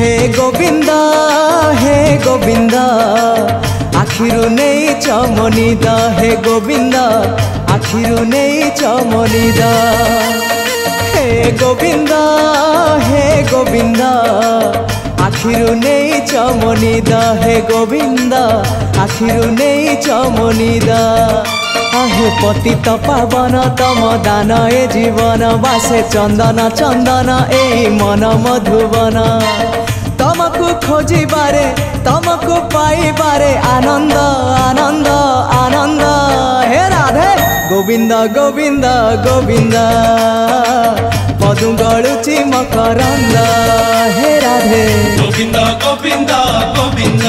हे गोविंद हे गोविंद आखिरु नहीं चमनिद हे गोविंद आखिरु नहीं चमनिद हे गोविंद हे गोविंद आखिरु नहीं चमनिद हे गोविंद आखिरु नहीं चमनिद हे पतित पावन तम दान ए जीवन बासे चंदन चंदन ए मन मधुवन तमको खोजिबारे तमको पाइबारे आनंद आनंद आनंद हे राधे गोविंद गोविंद गोविंद मधु गलुची मकरंद हे राधे गोविंद गोविंद गोविंद